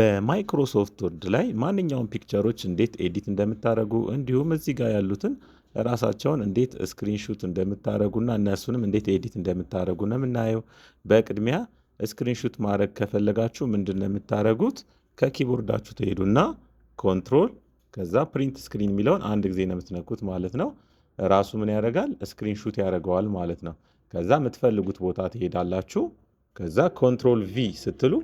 በማይክሮሶፍት ወርድ ላይ ማንኛውም ፒክቸሮች እንዴት ኤዲት እንደምታደርጉ እንዲሁም እዚህ ጋር ያሉትን ራሳቸውን እንዴት ስክሪንሹት እንደምታደርጉና እነሱንም እንዴት ኤዲት እንደምታደርጉ ነው የምናየው። በቅድሚያ ስክሪንሹት ማድረግ ከፈለጋችሁ ምንድን ነው የምታደርጉት? ከኪቦርዳችሁ ትሄዱና ኮንትሮል ከዛ ፕሪንት ስክሪን የሚለውን አንድ ጊዜ ነው የምትነኩት ማለት ነው። ራሱ ምን ያደርጋል? ስክሪንሹት ያደርገዋል ማለት ነው። ከዛ የምትፈልጉት ቦታ ትሄዳላችሁ። ከዛ ኮንትሮል ቪ ስትሉ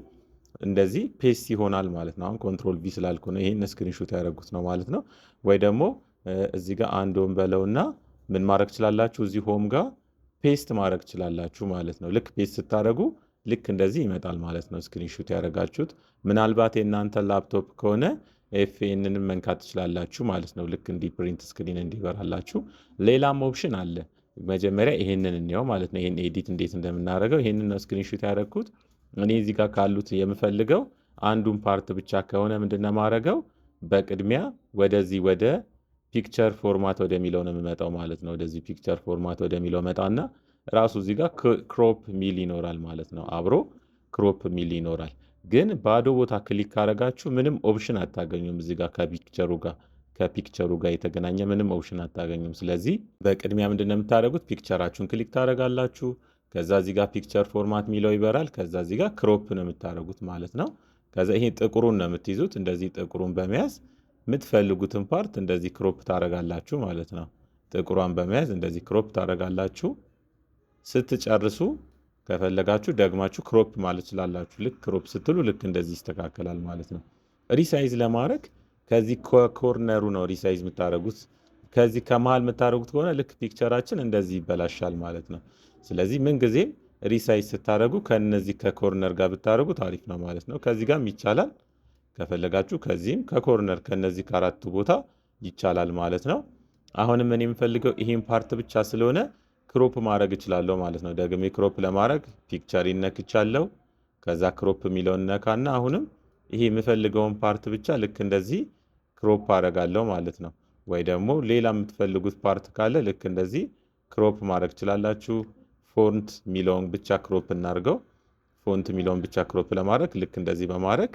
እንደዚህ ፔስት ይሆናል ማለት ነው። አሁን ኮንትሮል ቪ ስላልኩ ነው ይሄን ስክሪንሾት ያደረጉት ነው ማለት ነው። ወይ ደግሞ እዚህ ጋር አንድ ሆን በለውና ምን ማድረግ ትችላላችሁ? እዚህ ሆም ጋር ፔስት ማድረግ ትችላላችሁ ማለት ነው። ልክ ፔስት ስታደርጉ ልክ እንደዚህ ይመጣል ማለት ነው ስክሪንሾት ያደረጋችሁት። ምናልባት የእናንተ ላፕቶፕ ከሆነ ኤፍኤንንም መንካት ትችላላችሁ ማለት ነው። ልክ እንዲህ ፕሪንት ስክሪን እንዲበራላችሁ። ሌላም ኦፕሽን አለ። መጀመሪያ ይሄንን እንየው ማለት ነው። ይሄን ኤዲት እንዴት እንደምናደርገው ይሄንን ነው ስክሪንሾት ያደረግኩት። እኔ እዚህ ጋር ካሉት የምፈልገው አንዱን ፓርት ብቻ ከሆነ ምንድነው ማድረገው? በቅድሚያ ወደዚህ ወደ ፒክቸር ፎርማት ወደሚለው ነው የምመጣው ማለት ነው። ወደዚህ ፒክቸር ፎርማት ወደሚለው መጣና ራሱ እዚህ ጋር ክሮፕ ሚል ይኖራል ማለት ነው። አብሮ ክሮፕ ሚል ይኖራል። ግን ባዶ ቦታ ክሊክ ካረጋችሁ ምንም ኦፕሽን አታገኙም። እዚህ ጋር ከፒክቸሩ ጋር የተገናኘ ምንም ኦፕሽን አታገኙም። ስለዚህ በቅድሚያ ምንድነው የምታደርጉት? ፒክቸራችሁን ክሊክ ታደርጋላችሁ። ከዛ እዚህ ጋር ፒክቸር ፎርማት ሚለው ይበራል። ከዛ እዚህ ጋር ክሮፕ ነው የምታደርጉት ማለት ነው። ከዛ ይሄ ጥቁሩን ነው የምትይዙት። እንደዚህ ጥቁሩን በመያዝ የምትፈልጉትን ፓርት እንደዚህ ክሮፕ ታደርጋላችሁ ማለት ነው። ጥቁሯን በመያዝ እንደዚህ ክሮፕ ታደርጋላችሁ። ስትጨርሱ ከፈለጋችሁ ደግማችሁ ክሮፕ ማለት ትችላላችሁ። ልክ ክሮፕ ስትሉ ልክ እንደዚህ ይስተካከላል ማለት ነው። ሪሳይዝ ለማድረግ ከዚህ ኮርነሩ ነው ሪሳይዝ የምታደርጉት። ከዚህ ከመሃል የምታደርጉት ከሆነ ልክ ፒክቸራችን እንደዚህ ይበላሻል ማለት ነው። ስለዚህ ምንጊዜም ሪሳይዝ ስታደርጉ ከነዚህ ከኮርነር ጋር ብታደርጉት አሪፍ ነው ማለት ነው። ከዚህ ጋርም ይቻላል። ከፈለጋችሁ ከዚህም ከኮርነር ከነዚህ ከአራቱ ቦታ ይቻላል ማለት ነው። አሁንም እኔ የምፈልገው ይሄን ፓርት ብቻ ስለሆነ ክሮፕ ማድረግ እችላለሁ ማለት ነው። ደግሜ ክሮፕ ለማድረግ ፒክቸር ይነክቻለሁ። ከዛ ክሮፕ የሚለውን ነካና አሁንም ይሄ የምፈልገውን ፓርት ብቻ ልክ እንደዚህ ክሮፕ አደርጋለሁ ማለት ነው። ወይ ደግሞ ሌላ የምትፈልጉት ፓርት ካለ ልክ እንደዚህ ክሮፕ ማድረግ ትችላላችሁ። ፎንት የሚለውን ብቻ ክሮፕ እናድርገው። ፎንት የሚለውን ብቻ ክሮፕ ለማድረግ ልክ እንደዚህ በማድረግ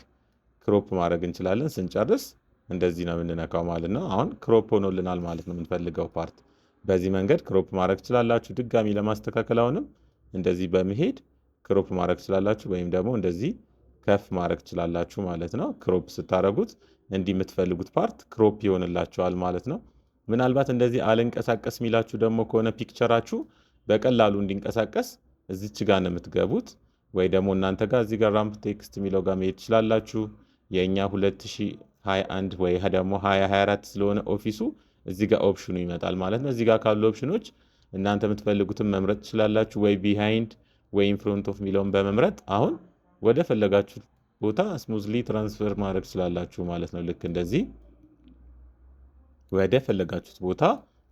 ክሮፕ ማድረግ እንችላለን። ስንጨርስ እንደዚህ ነው የምንነካው ማለት ነው። አሁን ክሮፕ ሆኖልናል ማለት ነው የምንፈልገው ፓርት። በዚህ መንገድ ክሮፕ ማድረግ ትችላላችሁ። ድጋሚ ለማስተካከል አሁንም እንደዚህ በመሄድ ክሮፕ ማድረግ ትችላላችሁ፣ ወይም ደግሞ እንደዚህ ከፍ ማድረግ ትችላላችሁ ማለት ነው። ክሮፕ ስታደርጉት እንዲህ የምትፈልጉት ፓርት ክሮፕ ይሆንላችኋል ማለት ነው። ምናልባት እንደዚህ አልንቀሳቀስ የሚላችሁ ደግሞ ከሆነ ፒክቸራችሁ በቀላሉ እንዲንቀሳቀስ እዚች ጋር ነው የምትገቡት። ወይ ደግሞ እናንተ ጋር እዚህ ጋር ራምፕ ቴክስት የሚለው ጋር መሄድ ትችላላችሁ። የእኛ 2021 ወይ ደግሞ 2024 ስለሆነ ኦፊሱ እዚህ ጋር ኦፕሽኑ ይመጣል ማለት ነው። እዚህ ጋር ካሉ ኦፕሽኖች እናንተ የምትፈልጉትን መምረጥ ትችላላችሁ። ወይ ቢሃይንድ ወይ ኢንፍሮንት ኦፍ የሚለውን በመምረጥ አሁን ወደ ፈለጋችሁት ቦታ ስሙዝሊ ትራንስፈር ማድረግ ትችላላችሁ ማለት ነው። ልክ እንደዚህ ወደ ፈለጋችሁት ቦታ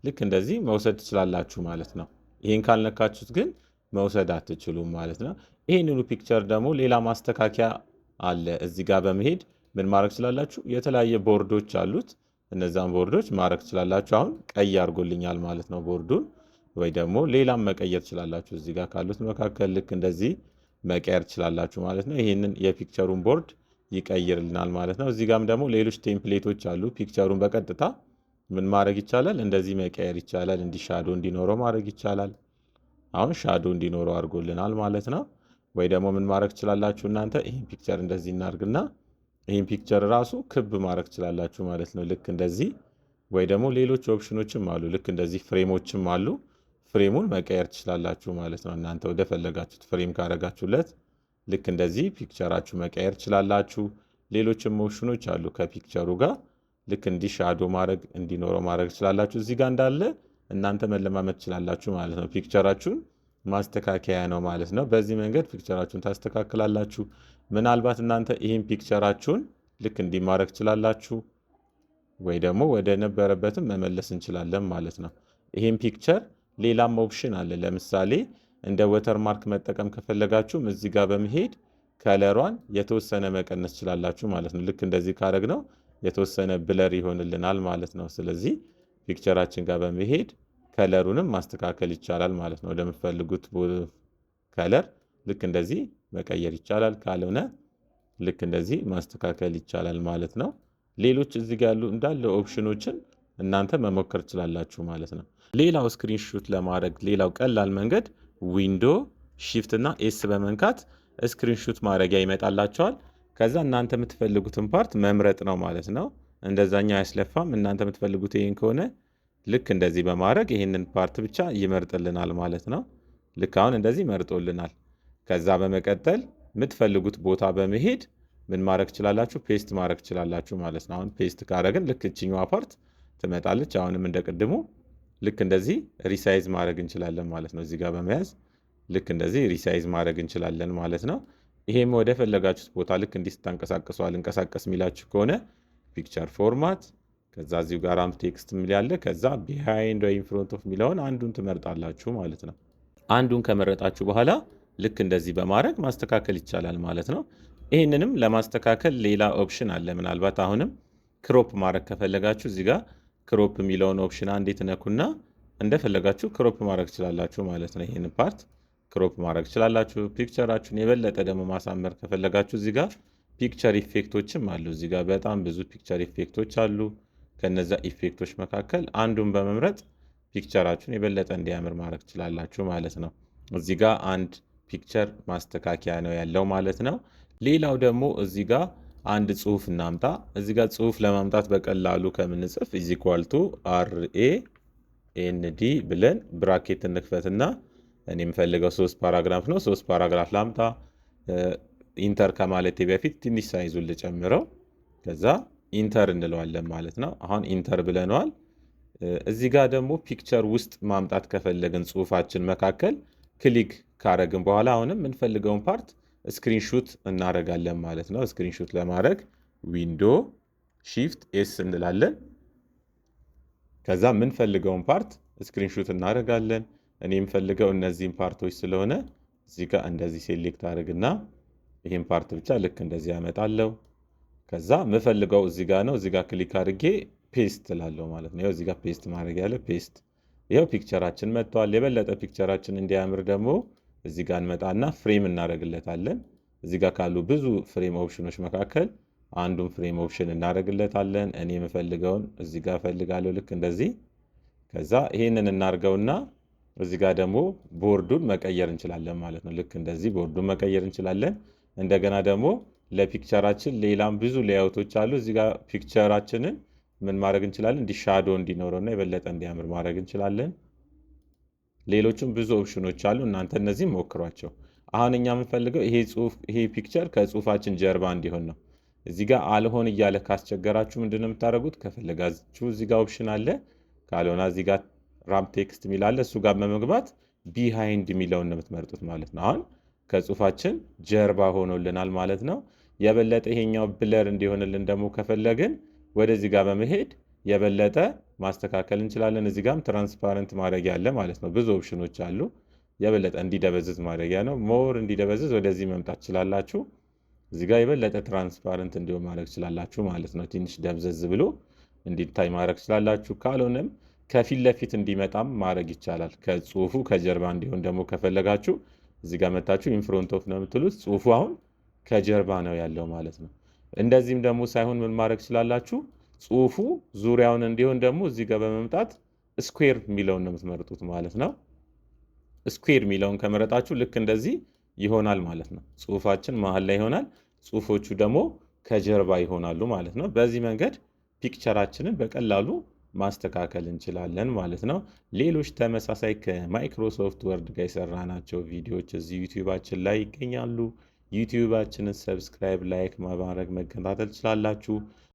ልክ እንደዚህ መውሰድ ትችላላችሁ ማለት ነው። ይሄን ካልነካችሁት ግን መውሰድ አትችሉም ማለት ነው። ይሄንኑ ፒክቸር ደግሞ ሌላ ማስተካከያ አለ። እዚህ ጋር በመሄድ ምን ማድረግ ትችላላችሁ? የተለያየ ቦርዶች አሉት። እነዛን ቦርዶች ማድረግ ትችላላችሁ። አሁን ቀይ አድርጎልኛል ማለት ነው ቦርዱን። ወይ ደግሞ ሌላም መቀየር ትችላላችሁ። እዚህ ጋር ካሉት መካከል ልክ እንደዚህ መቀየር ትችላላችሁ ማለት ነው። ይሄንን የፒክቸሩን ቦርድ ይቀይርልናል ማለት ነው። እዚህ ጋርም ደግሞ ሌሎች ቴምፕሌቶች አሉ። ፒክቸሩን በቀጥታ ምን ማድረግ ይቻላል? እንደዚህ መቀየር ይቻላል። እንዲህ ሻዶ እንዲኖረው ማድረግ ይቻላል። አሁን ሻዶ እንዲኖረው አድርጎልናል ማለት ነው። ወይ ደግሞ ምን ማድረግ ትችላላችሁ እናንተ? ይህን ፒክቸር እንደዚህ እናድርግና ይህን ፒክቸር ራሱ ክብ ማድረግ ትችላላችሁ ማለት ነው። ልክ እንደዚህ። ወይ ደግሞ ሌሎች ኦፕሽኖችም አሉ። ልክ እንደዚህ ፍሬሞችም አሉ። ፍሬሙን መቀየር ትችላላችሁ ማለት ነው። እናንተ ወደ ፈለጋችሁት ፍሬም ካረጋችሁለት ልክ እንደዚህ ፒክቸራችሁ መቀየር ትችላላችሁ። ሌሎችም ኦፕሽኖች አሉ ከፒክቸሩ ጋር ልክ እንዲህ ሻዶ ማድረግ እንዲኖረው ማድረግ ትችላላችሁ። እዚህ ጋር እንዳለ እናንተ መለማመድ ትችላላችሁ ማለት ነው። ፒክቸራችሁን ማስተካከያ ነው ማለት ነው። በዚህ መንገድ ፒክቸራችሁን ታስተካክላላችሁ። ምናልባት እናንተ ይህን ፒክቸራችሁን ልክ እንዲህ ማድረግ ትችላላችሁ፣ ወይ ደግሞ ወደ ነበረበትም መመለስ እንችላለን ማለት ነው። ይህን ፒክቸር ሌላም ኦፕሽን አለ። ለምሳሌ እንደ ወተርማርክ መጠቀም ከፈለጋችሁም እዚህ ጋር በመሄድ ከለሯን የተወሰነ መቀነስ ትችላላችሁ ማለት ነው። ልክ እንደዚህ ካደረግነው የተወሰነ ብለር ይሆንልናል ማለት ነው። ስለዚህ ፒክቸራችን ጋር በመሄድ ከለሩንም ማስተካከል ይቻላል ማለት ነው። ወደምትፈልጉት ከለር ልክ እንደዚህ መቀየር ይቻላል። ካልሆነ ልክ እንደዚህ ማስተካከል ይቻላል ማለት ነው። ሌሎች እዚህ ጋር ያሉ እንዳለ ኦፕሽኖችን እናንተ መሞከር ትችላላችሁ ማለት ነው። ሌላው ስክሪንሹት ለማድረግ ሌላው ቀላል መንገድ ዊንዶ ሺፍት እና ኤስ በመንካት ስክሪንሹት ማድረጊያ ይመጣላቸዋል። ከዛ እናንተ የምትፈልጉትን ፓርት መምረጥ ነው ማለት ነው። እንደዛኛው አያስለፋም። እናንተ የምትፈልጉት ይሄን ከሆነ ልክ እንደዚህ በማድረግ ይሄንን ፓርት ብቻ ይመርጥልናል ማለት ነው። ልክ አሁን እንደዚህ መርጦልናል። ከዛ በመቀጠል የምትፈልጉት ቦታ በመሄድ ምን ማድረግ ትችላላችሁ? ፔስት ማድረግ ትችላላችሁ ማለት ነው። አሁን ፔስት ካረግን ልክ እችኛዋ ፓርት ትመጣለች። አሁንም እንደቅድሙ ልክ እንደዚህ ሪሳይዝ ማድረግ እንችላለን ማለት ነው። እዚህ ጋር በመያዝ ልክ እንደዚህ ሪሳይዝ ማድረግ እንችላለን ማለት ነው። ይሄም ወደ ፈለጋችሁት ቦታ ልክ እንዲህ ስታንቀሳቀሱ አልንቀሳቀስ የሚላችሁ ከሆነ ፒክቸር ፎርማት፣ ከዛ እዚሁ ጋር አምፕ ቴክስት የሚል ያለ፣ ከዛ ቢሃይንድ ወይም ፍሮንት ኦፍ የሚለውን አንዱን ትመርጣላችሁ ማለት ነው። አንዱን ከመረጣችሁ በኋላ ልክ እንደዚህ በማድረግ ማስተካከል ይቻላል ማለት ነው። ይህንንም ለማስተካከል ሌላ ኦፕሽን አለ። ምናልባት አሁንም ክሮፕ ማድረግ ከፈለጋችሁ እዚህ ጋር ክሮፕ የሚለውን ኦፕሽን አንዴ ትነኩና እንደፈለጋችሁ ክሮፕ ማድረግ ትችላላችሁ ማለት ነው። ይህን ፓርት ክሮፕ ማድረግ ትችላላችሁ። ፒክቸራችሁን የበለጠ ደግሞ ማሳመር ከፈለጋችሁ እዚህ ጋር ፒክቸር ኢፌክቶችም አሉ። እዚህ ጋር በጣም ብዙ ፒክቸር ኢፌክቶች አሉ። ከነዛ ኢፌክቶች መካከል አንዱን በመምረጥ ፒክቸራችሁን የበለጠ እንዲያምር ማድረግ ትችላላችሁ ማለት ነው። እዚህ ጋር አንድ ፒክቸር ማስተካከያ ነው ያለው ማለት ነው። ሌላው ደግሞ እዚህ ጋር አንድ ጽሁፍ እናምጣ። እዚህ ጋር ጽሁፍ ለማምጣት በቀላሉ ከምንጽፍ ኢዝ ኢኳል ቱ RAND ብለን ብራኬት እንክፈትና እኔ የምፈልገው 3 ፓራግራፍ ነው። 3 ፓራግራፍ ላምጣ። ኢንተር ከማለቴ በፊት ትንሽ ሳይዙን ልጨምረው። ከዛ ኢንተር እንለዋለን ማለት ነው። አሁን ኢንተር ብለነዋል። እዚህ ጋር ደግሞ ፒክቸር ውስጥ ማምጣት ከፈለግን ጽሁፋችን መካከል ክሊክ ካረግን በኋላ አሁንም የምንፈልገውን ፓርት ስክሪንሹት እናደርጋለን ማለት ነው። ስክሪንሹት ለማድረግ ዊንዶ ሺፍት ኤስ እንላለን። ከዛ የምንፈልገውን ፓርት ስክሪንሹት እናደርጋለን። እኔ የምፈልገው እነዚህን ፓርቶች ስለሆነ እዚህ ጋር እንደዚህ ሴሌክት አድርግና ይህን ፓርት ብቻ ልክ እንደዚህ ያመጣለሁ። ከዛ የምፈልገው እዚህ ጋር ነው። እዚህ ጋር ክሊክ አድርጌ ፔስት እላለሁ ማለት ነው። እዚህ ጋር ፔስት ማድረግ ያለ ፔስት። ይኸው ፒክቸራችን መጥቷል። የበለጠ ፒክቸራችን እንዲያምር ደግሞ እዚህ ጋር እንመጣና ፍሬም እናደርግለታለን። እዚህ ጋር ካሉ ብዙ ፍሬም ኦፕሽኖች መካከል አንዱን ፍሬም ኦፕሽን እናደርግለታለን። እኔ የምፈልገውን እዚህ ጋር እፈልጋለሁ ልክ እንደዚህ። ከዛ ይሄንን እናርገውና እዚህ ጋር ደግሞ ቦርዱን መቀየር እንችላለን ማለት ነው። ልክ እንደዚህ ቦርዱን መቀየር እንችላለን። እንደገና ደግሞ ለፒክቸራችን ሌላም ብዙ ሌያውቶች አሉ። እዚህ ጋር ፒክቸራችንን ምን ማድረግ እንችላለን? እንዲህ ሻዶ እንዲኖረውና የበለጠ እንዲያምር ማድረግ እንችላለን። ሌሎችም ብዙ ኦፕሽኖች አሉ። እናንተ እነዚህም ሞክሯቸው። አሁን እኛ የምንፈልገው ይሄ ፒክቸር ከጽሁፋችን ጀርባ እንዲሆን ነው። እዚህ ጋር አልሆን እያለ ካስቸገራችሁ ምንድን ነው የምታደርጉት? ከፈለጋችሁ እዚህ ጋር ኦፕሽን አለ። ካልሆነ እዚህ ጋር ራምፕ ቴክስት የሚል አለ። እሱ ጋር በመግባት ቢሃይንድ የሚለውን ነው የምትመርጡት ማለት ነው። አሁን ከጽሁፋችን ጀርባ ሆኖልናል ማለት ነው። የበለጠ ይሄኛው ብለር እንዲሆንልን ደግሞ ከፈለግን ወደዚህ ጋር በመሄድ የበለጠ ማስተካከል እንችላለን። እዚህ ጋርም ትራንስፓረንት ማድረጊያ አለ ማለት ነው። ብዙ ኦፕሽኖች አሉ። የበለጠ እንዲደበዝዝ ማድረጊያ ነው። ሞር እንዲደበዝዝ ወደዚህ መምጣት ትችላላችሁ። እዚህ ጋር የበለጠ ትራንስፓረንት እንዲሆን ማድረግ ትችላላችሁ ማለት ነው። ትንሽ ደብዘዝ ብሎ እንዲታይ ማድረግ ትችላላችሁ። ካልሆነም ከፊት ለፊት እንዲመጣም ማድረግ ይቻላል። ከጽሁፉ ከጀርባ እንዲሆን ደግሞ ከፈለጋችሁ እዚህ ጋር መታችሁ ኢንፍሮንት ኦፍ ነው የምትሉት። ጽሁፉ አሁን ከጀርባ ነው ያለው ማለት ነው። እንደዚህም ደግሞ ሳይሆን ምን ማድረግ ትችላላችሁ? ጽሁፉ ዙሪያውን እንዲሆን ደግሞ እዚህ ጋር በመምጣት ስኩዌር የሚለውን ነው የምትመርጡት ማለት ነው። ስኩዌር የሚለውን ከመረጣችሁ ልክ እንደዚህ ይሆናል ማለት ነው። ጽሁፋችን መሀል ላይ ይሆናል፣ ጽሁፎቹ ደግሞ ከጀርባ ይሆናሉ ማለት ነው። በዚህ መንገድ ፒክቸራችንን በቀላሉ ማስተካከል እንችላለን ማለት ነው። ሌሎች ተመሳሳይ ከማይክሮሶፍት ወርድ ጋር የሰራናቸው ቪዲዮዎች እዚህ ዩቲዩባችን ላይ ይገኛሉ። ዩቲዩባችንን ሰብስክራይብ፣ ላይክ ማድረግ መከታተል ትችላላችሁ።